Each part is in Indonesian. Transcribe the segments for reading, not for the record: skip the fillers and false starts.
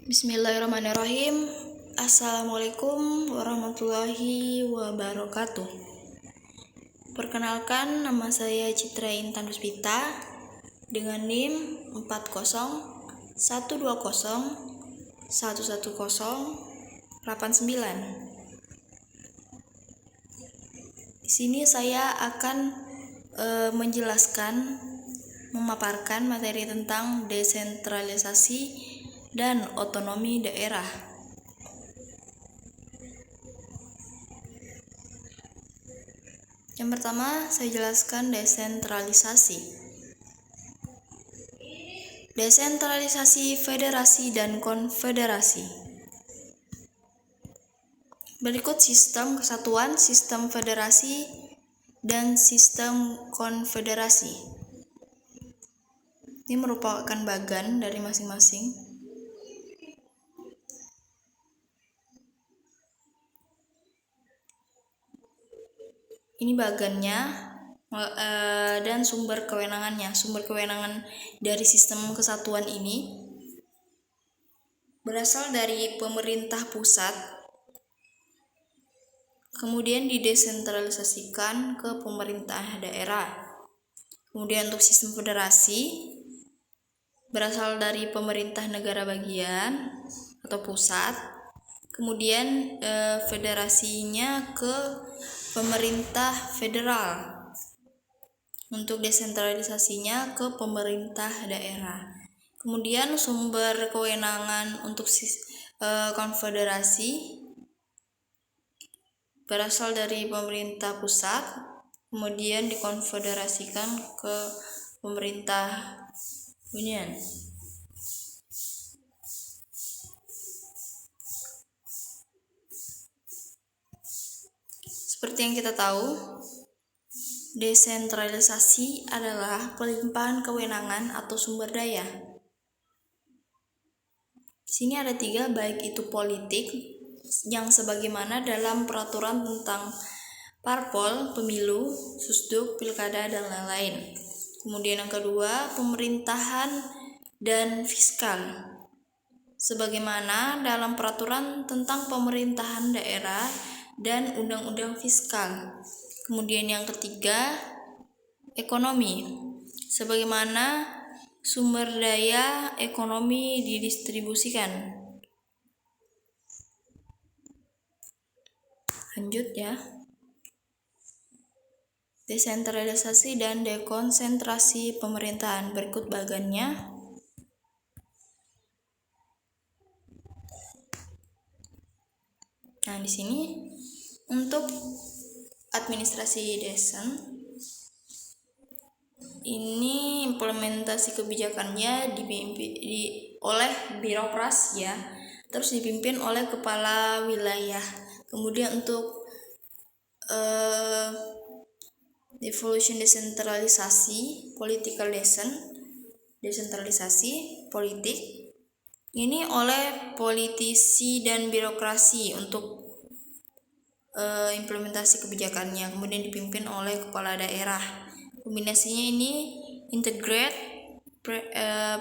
Bismillahirrahmanirrahim. Assalamualaikum warahmatullahi wabarakatuh. Perkenalkan, nama saya Citra Intan Puspita dengan NIM 4012011089. Di sini saya akan memaparkan materi tentang desentralisasi dan otonomi daerah. Yang pertama, saya jelaskan desentralisasi. Desentralisasi federasi dan konfederasi. Berikut sistem kesatuan, sistem federasi, dan sistem konfederasi. Ini merupakan bagan dari masing-masing. Ini bagannya dan sumber kewenangannya. Sumber kewenangan dari sistem kesatuan ini berasal dari pemerintah pusat, kemudian didesentralisasikan ke pemerintah daerah. Kemudian untuk sistem federasi berasal dari pemerintah negara bagian atau pusat, kemudian federasinya ke pemerintah federal. Untuk desentralisasinya ke pemerintah daerah. Kemudian sumber kewenangan untuk konfederasi berasal dari pemerintah pusat, kemudian dikonfederasikan ke pemerintah union. Seperti yang kita tahu, desentralisasi adalah pelimpahan kewenangan atau sumber daya. Di sini ada 3, baik itu politik, yang sebagaimana dalam peraturan tentang parpol, pemilu, susduk, pilkada, dan lain-lain. Kemudian yang kedua, pemerintahan dan fiskal, sebagaimana dalam peraturan tentang pemerintahan daerah dan undang-undang fiskal. Kemudian yang ketiga, ekonomi, sebagaimana sumber daya ekonomi didistribusikan. Lanjut ya. Desentralisasi dan dekonsentrasi pemerintahan, berikut bagannya. Nah, di sini untuk administrasi desen, ini implementasi kebijakannya dipimpin oleh birokras ya, terus dipimpin oleh kepala wilayah. Kemudian untuk devolution desentralisasi, political desentralisasi politik, ini oleh politisi dan birokrasi untuk implementasi kebijakannya, kemudian dipimpin oleh kepala daerah. Kombinasinya ini integrate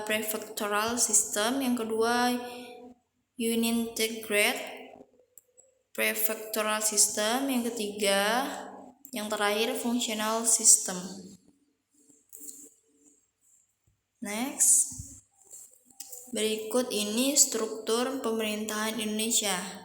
prefectural system, yang kedua unintegrate prefectural system, yang ketiga, yang terakhir functional system. Next, berikut ini struktur pemerintahan Indonesia.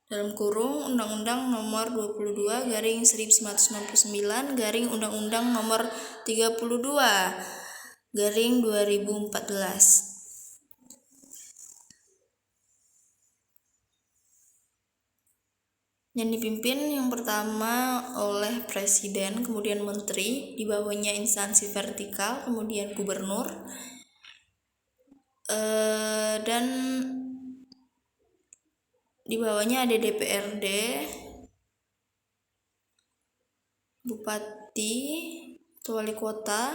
Dalam kurung Undang-Undang Nomor 22/1999 garing Undang-Undang Nomor 32/2014. Yang dipimpin yang pertama oleh presiden, kemudian menteri, di bawahnya instansi vertikal, kemudian gubernur, dan di bawahnya ada DPRD, bupati atau wali kota,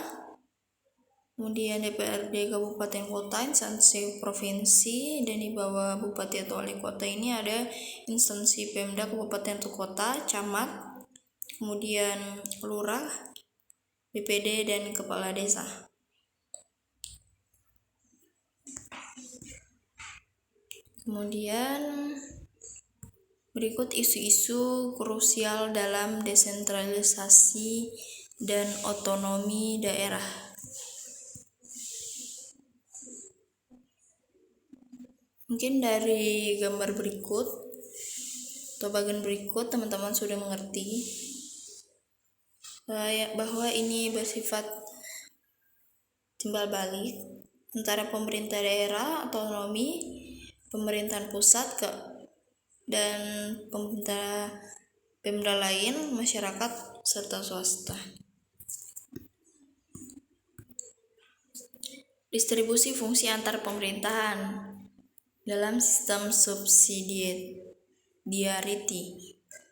kemudian DPRD kabupaten kota, instansi provinsi, dan di bawah bupati atau wali kota ini ada instansi Pemda kabupaten atau kota, camat, kemudian lurah, BPD, dan kepala desa. Kemudian berikut isu-isu krusial dalam desentralisasi dan otonomi daerah. Mungkin dari gambar berikut atau bagian berikut teman-teman sudah mengerti bahwa ini bersifat timbal balik antara pemerintah daerah otonomi, pemerintahan pusat dan pemda lain, masyarakat serta swasta. Distribusi fungsi antar pemerintahan dalam sistem subsidiarity.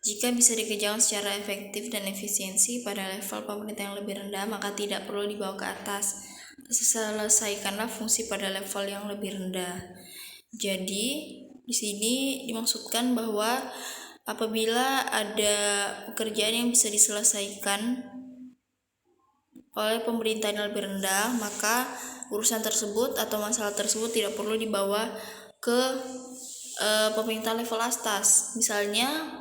Jika bisa dikerjakan secara efektif dan efisiensi pada level pemerintah yang lebih rendah, maka tidak perlu dibawa ke atas. Selesaikanlah fungsi pada level yang lebih rendah. Jadi, di sini dimaksudkan bahwa apabila ada pekerjaan yang bisa diselesaikan oleh pemerintah yang lebih rendah, maka urusan tersebut atau masalah tersebut tidak perlu dibawa ke pemerintah level atas. Misalnya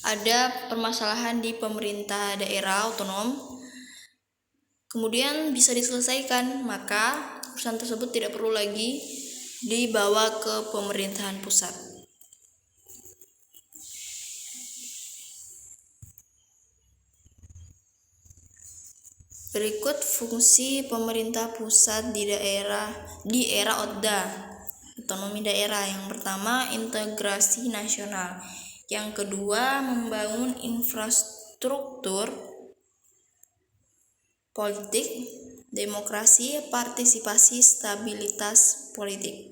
ada permasalahan di pemerintah daerah otonom, kemudian bisa diselesaikan, maka urusan tersebut tidak perlu lagi dibawa ke pemerintahan pusat. Berikut fungsi pemerintah pusat di era ODA, otonomi daerah. Yang pertama, integrasi nasional. Yang kedua, membangun infrastruktur politik, demokrasi, partisipasi, stabilitas politik.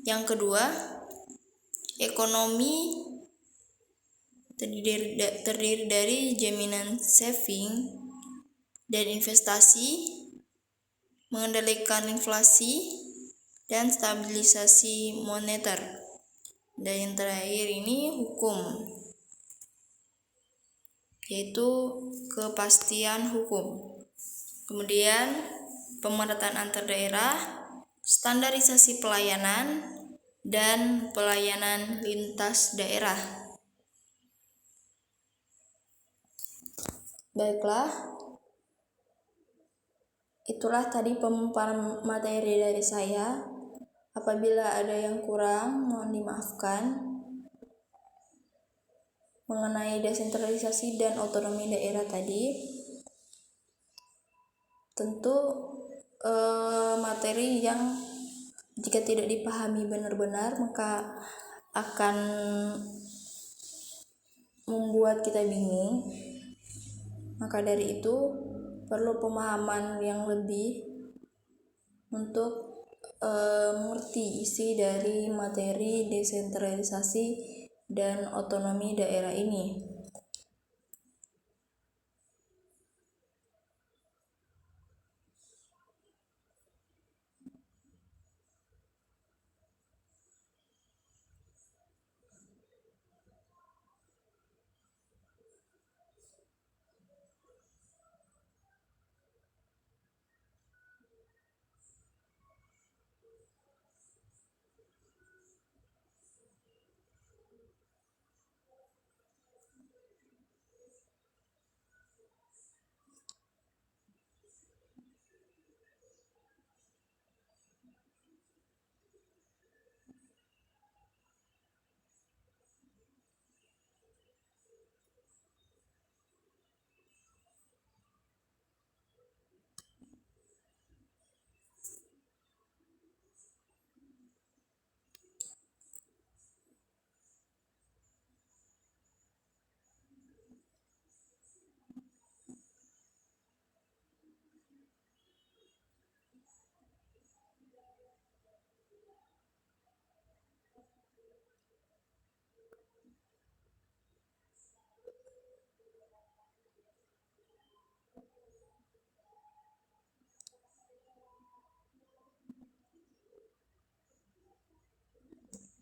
Yang kedua, ekonomi terdiri dari jaminan saving dan investasi, mengendalikan inflasi, dan stabilisasi moneter. Dan yang terakhir ini hukum, yaitu kepastian hukum. Kemudian pemerataan antar daerah, standarisasi pelayanan, dan pelayanan lintas daerah. Baiklah, itulah tadi pemaparan materi dari saya. Apabila ada yang kurang, mohon dimaafkan. Mengenai desentralisasi dan otonomi daerah tadi, tentu materi yang jika tidak dipahami benar-benar maka akan membuat kita bingung. Maka dari itu perlu pemahaman yang lebih untuk mengerti isi dari materi desentralisasi dan otonomi daerah ini.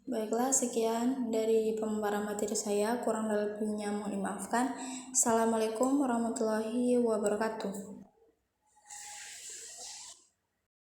Baiklah, sekian dari pemaparan materi saya. Kurang lebihnya mohon dimaafkan. Assalamualaikum warahmatullahi wabarakatuh.